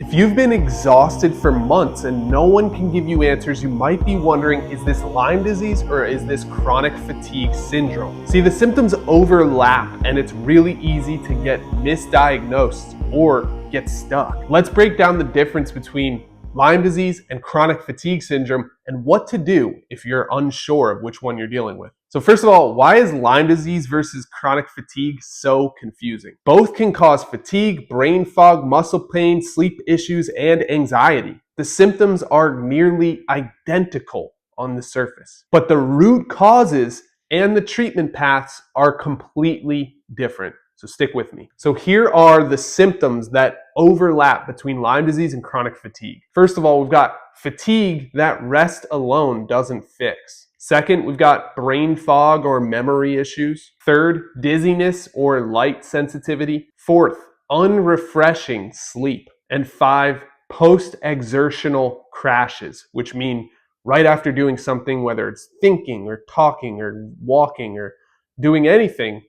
If you've been exhausted for months and no one can give you answers, you might be wondering, is this Lyme disease or is this chronic fatigue syndrome? See, the symptoms overlap and it's really easy to get misdiagnosed or get stuck. Let's break down the difference between Lyme disease and chronic fatigue syndrome and what to do if you're unsure of which one you're dealing with. So first of all, why is Lyme disease versus chronic fatigue so confusing? Both can cause fatigue, brain fog, muscle pain, sleep issues, and anxiety. The symptoms are nearly identical on the surface, but the root causes and the treatment paths are completely different. So stick with me. So here are the symptoms that overlap between Lyme disease and chronic fatigue. First of all, we've got fatigue that rest alone doesn't fix. Second, we've got brain fog or memory issues. Third, dizziness or light sensitivity. Fourth, unrefreshing sleep. And five, post-exertional crashes, which mean right after doing something, whether it's thinking or talking or walking or doing anything,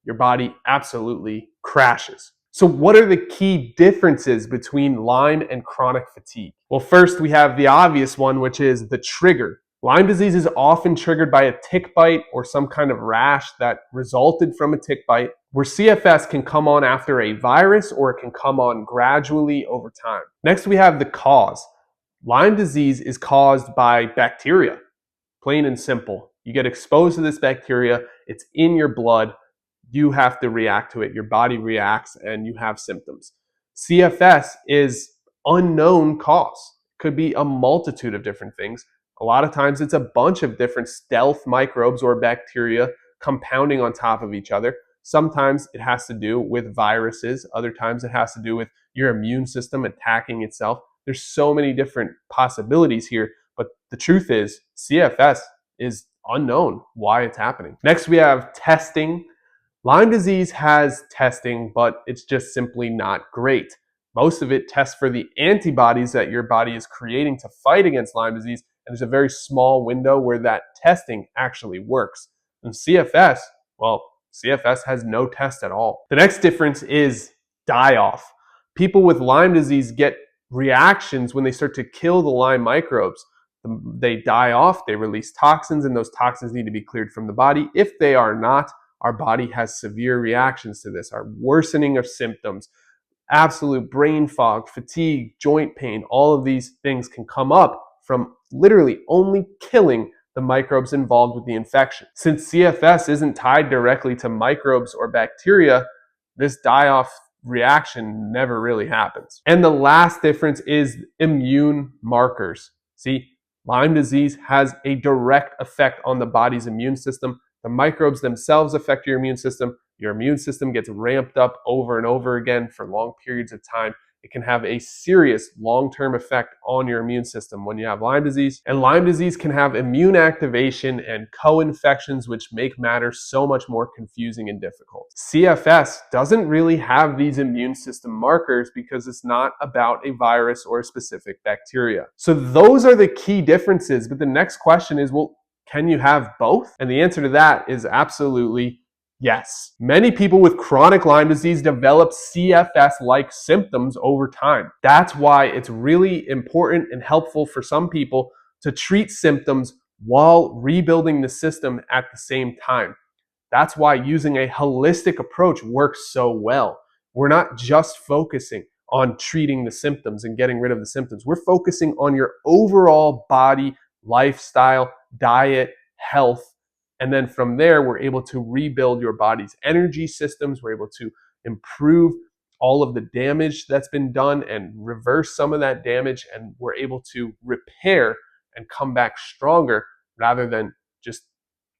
your body absolutely crashes. So what are the key differences between Lyme and chronic fatigue? Well, first we have the obvious one, which is the trigger. Lyme disease is often triggered by a tick bite or some kind of rash that resulted from a tick bite, where CFS can come on after a virus or it can come on gradually over time. Next, we have the cause. Lyme disease is caused by bacteria, plain and simple. You get exposed to this bacteria, it's in your blood, you have to react to it. Your body reacts and you have symptoms. CFS is unknown cause. Could be a multitude of different things. A lot of times it's a bunch of different stealth microbes or bacteria compounding on top of each other. Sometimes it has to do with viruses. Other times it has to do with your immune system attacking itself. There's so many different possibilities here, but the truth is CFS is unknown why it's happening. Next, we have testing. Lyme disease has testing, but it's just simply not great. Most of it tests for the antibodies that your body is creating to fight against Lyme disease, and there's a very small window where that testing actually works. And CFS, well, CFS has no test at all. The next difference is die-off. People with Lyme disease get reactions when they start to kill the Lyme microbes. They die off, they release toxins, and those toxins need to be cleared from the body. If they are not, our body has severe reactions to this, our worsening of symptoms, absolute brain fog, fatigue, joint pain. All of these things can come up from literally only killing the microbes involved with the infection. Since CFS isn't tied directly to microbes or bacteria, this die-off reaction never really happens. And the last difference is immune markers. See, Lyme disease has a direct effect on the body's immune system. The microbes themselves affect your immune system. Your immune system gets ramped up over and over again for long periods of time. It can have a serious long-term effect on your immune system when you have Lyme disease. And Lyme disease can have immune activation and co-infections, which make matters so much more confusing and difficult. CFS doesn't really have these immune system markers because it's not about a virus or a specific bacteria. So those are the key differences. But the next question is, well, can you have both? And the answer to that is absolutely yes. Many people with chronic Lyme disease develop CFS-like symptoms over time. That's why it's really important and helpful for some people to treat symptoms while rebuilding the system at the same time. That's why using a holistic approach works so well. We're not just focusing on treating the symptoms and getting rid of the symptoms. We're focusing on your overall body, lifestyle, diet, health, and then from there, we're able to rebuild your body's energy systems. We're able to improve all of the damage that's been done and reverse some of that damage. And we're able to repair and come back stronger rather than just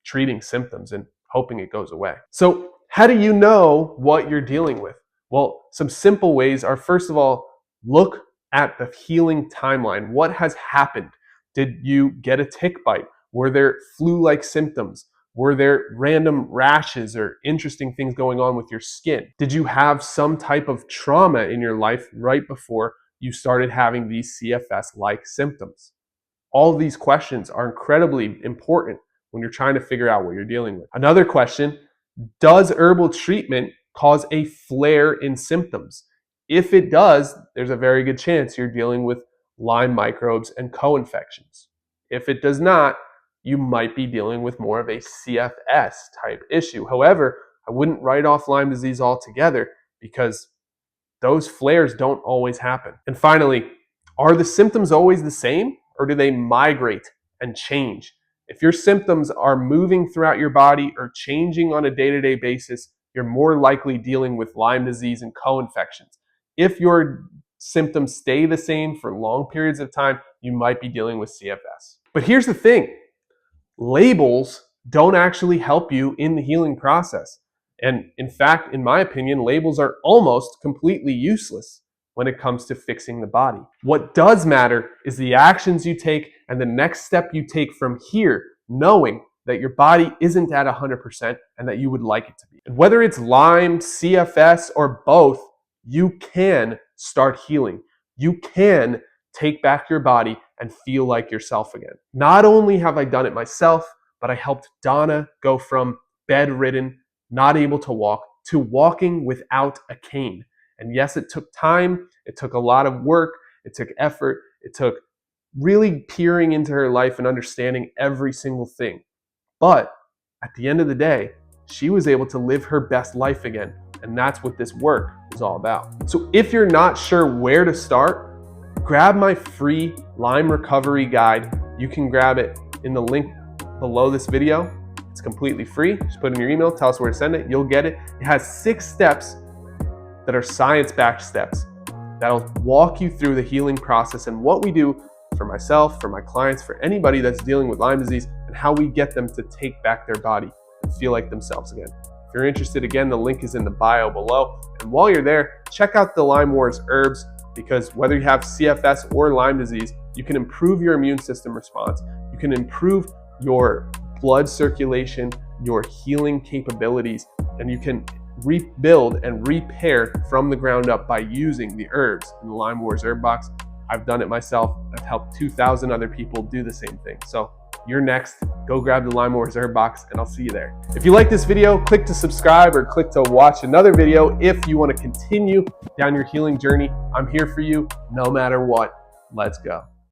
treating symptoms and hoping it goes away. So how do you know what you're dealing with? Well, some simple ways are, first of all, look at the healing timeline. What has happened? Did you get a tick bite? Were there flu-like symptoms? Were there random rashes or interesting things going on with your skin? Did you have some type of trauma in your life right before you started having these CFS-like symptoms? All of these questions are incredibly important when you're trying to figure out what you're dealing with. Another question, does herbal treatment cause a flare in symptoms? If it does, there's a very good chance you're dealing with Lyme microbes and co-infections. If it does not, you might be dealing with more of a CFS type issue. However, I wouldn't write off Lyme disease altogether because those flares don't always happen. And finally, are the symptoms always the same, or do they migrate and change? If your symptoms are moving throughout your body or changing on a day-to-day basis, you're more likely dealing with Lyme disease and co-infections. If your symptoms stay the same for long periods of time, you might be dealing with CFS. But here's the thing, labels don't actually help you in the healing process. And in fact, in my opinion, labels are almost completely useless when it comes to fixing the body. What does matter is the actions you take and the next step you take from here, knowing that your body isn't at 100% and that you would like it to be. And whether it's Lyme, CFS, or both, you can start healing. You can take back your body and feel like yourself again. Not only have I done it myself, but I helped Donna go from bedridden, not able to walk, to walking without a cane. And yes, it took time, it took a lot of work, it took effort, it took really peering into her life and understanding every single thing. But at the end of the day, she was able to live her best life again. And that's what this work is all about. So if you're not sure where to start, grab my free Lyme recovery guide. You can grab it in the link below this video. It's completely free. Just put in your email, tell us where to send it, you'll get it. It has 6 steps that are science-backed steps that'll walk you through the healing process and what we do for myself, for my clients, for anybody that's dealing with Lyme disease, and how we get them to take back their body and feel like themselves again. If you're interested, again, the link is in the bio below. And while you're there, check out the Lyme Wars herbs, because whether you have CFS or Lyme disease, you can improve your immune system response. You can improve your blood circulation, your healing capabilities, and you can rebuild and repair from the ground up by using the herbs in the Lyme Wars herb box. I've done it myself. I've helped 2,000 other people do the same thing. So you're next. Go grab the Lyme Wars herb box and I'll see you there. If you like this video, click to subscribe or click to watch another video if you want to continue down your healing journey. I'm here for you no matter what. Let's go.